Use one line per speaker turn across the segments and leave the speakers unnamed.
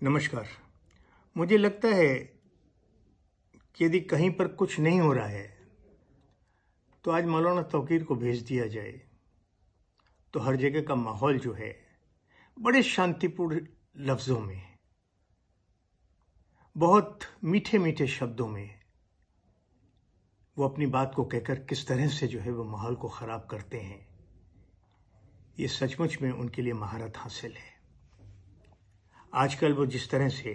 नमस्कार। मुझे लगता है कि यदि कहीं पर कुछ नहीं हो रहा है तो आज मौलाना तौकीर को भेज दिया जाए तो हर जगह का माहौल जो है बड़े शांतिपूर्ण लफ्ज़ों में, बहुत मीठे मीठे शब्दों में वो अपनी बात को कहकर किस तरह से जो है वो माहौल को ख़राब करते हैं, ये सचमुच में उनके लिए महारत हासिल है। आजकल वो जिस तरह से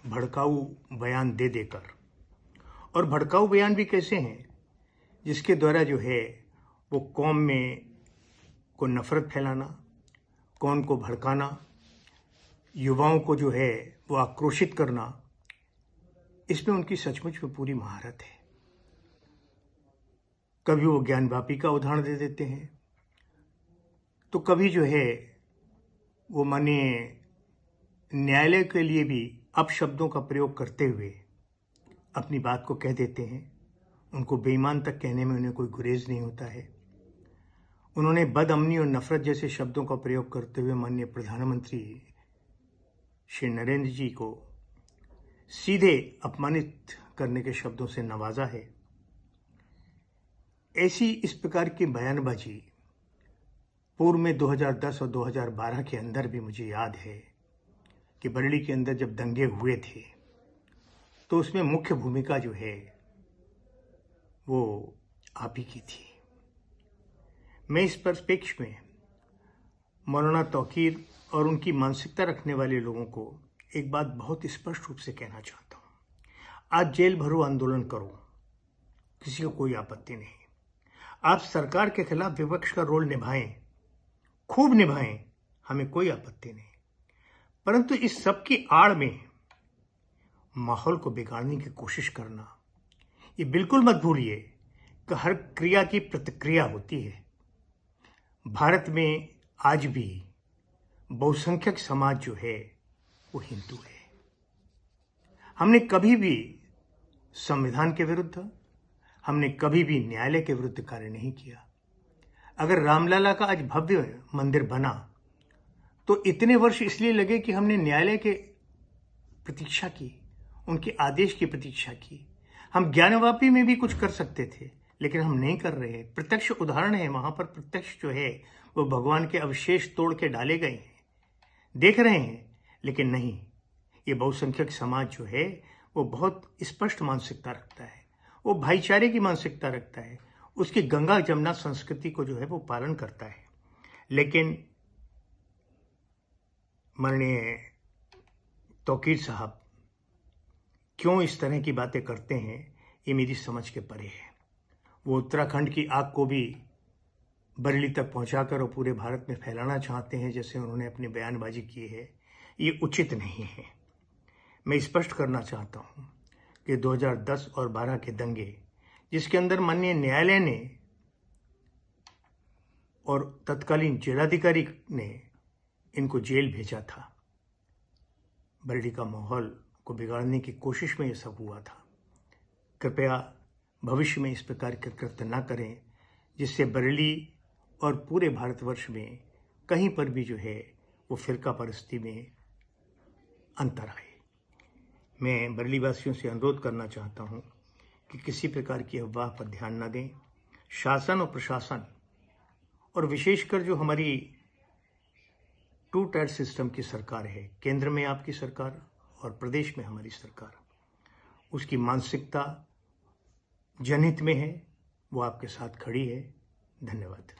भड़काऊ बयान दे देकर, और भड़काऊ बयान भी कैसे हैं जिसके द्वारा जो है वो कौम में को नफ़रत फैलाना, कौम को भड़काना, युवाओं को जो है वो आक्रोशित करना, इसमें उनकी सचमुच में पूरी महारत है। कभी वो ज्ञानवापी का उदाहरण दे देते हैं तो कभी जो है वो माने न्यायालय के लिए भी अपशब्दों का प्रयोग करते हुए अपनी बात को कह देते हैं। उनको बेईमान तक कहने में उन्हें कोई गुरेज नहीं होता है। उन्होंने बदअमनी और नफरत जैसे शब्दों का प्रयोग करते हुए माननीय प्रधानमंत्री श्री नरेंद्र जी को सीधे अपमानित करने के शब्दों से नवाजा है। ऐसी इस प्रकार की बयानबाजी पूर्व में 2010 और 2012 के अंदर भी मुझे याद है कि बरेली के अंदर जब दंगे हुए थे तो उसमें मुख्य भूमिका जो है वो आप ही की थी। मैं इस परिप्रेक्ष्य में मौलाना तौकीर और उनकी मानसिकता रखने वाले लोगों को एक बात बहुत स्पष्ट रूप से कहना चाहता हूँ। आज जेल भरो आंदोलन करो, किसी को कोई आपत्ति नहीं। आप सरकार के खिलाफ विपक्ष का रोल निभाएं, खूब निभाएं, हमें कोई आपत्ति नहीं। परंतु इस सब की आड़ में माहौल को बिगाड़ने की कोशिश करना, ये बिल्कुल मत भूलिए कि हर क्रिया की प्रतिक्रिया होती है। भारत में आज भी बहुसंख्यक समाज जो है वो हिंदू है। हमने कभी भी संविधान के विरुद्ध, हमने कभी भी न्यायालय के विरुद्ध कार्य नहीं किया। अगर रामलला का आज भव्य मंदिर बना तो इतने वर्ष इसलिए लगे कि हमने न्यायालय के प्रतीक्षा की, उनके आदेश की प्रतीक्षा की। हम ज्ञानवापी में भी कुछ कर सकते थे, लेकिन हम नहीं कर रहे हैं। प्रत्यक्ष उदाहरण है, वहां पर प्रत्यक्ष जो है वो भगवान के अवशेष तोड़ के डाले गए हैं, देख रहे हैं। लेकिन नहीं, ये बहुसंख्यक समाज जो है वो बहुत स्पष्ट मानसिकता रखता है, वो भाईचारे की मानसिकता रखता है, उसकी गंगा जमुना संस्कृति को जो है वो पालन करता है। लेकिन माननीय तौकीर साहब क्यों इस तरह की बातें करते हैं, ये मेरी समझ के परे है। वो उत्तराखंड की आग को भी बरेली तक पहुंचाकर और पूरे भारत में फैलाना चाहते हैं, जैसे उन्होंने अपनी बयानबाजी की है। ये उचित नहीं है। मैं स्पष्ट करना चाहता हूं कि 2010 और 12 के दंगे, जिसके अंदर माननीय न्यायालय ने और तत्कालीन जिलाधिकारी ने इनको जेल भेजा था, बरेली का माहौल को बिगाड़ने की कोशिश में ये सब हुआ था। कृपया भविष्य में इस प्रकार के कृत्य न करें, जिससे बरेली और पूरे भारतवर्ष में कहीं पर भी जो है वो फिरका परस्ती में अंतर आए। मैं बरेली वासियों से अनुरोध करना चाहता हूं कि किसी प्रकार की अफवाह पर ध्यान न दें। शासन और प्रशासन, और विशेषकर जो हमारी 2 टायर सिस्टम की सरकार है, केंद्र में आपकी सरकार और प्रदेश में हमारी सरकार, उसकी मानसिकता जनहित में है, वो आपके साथ खड़ी है। धन्यवाद।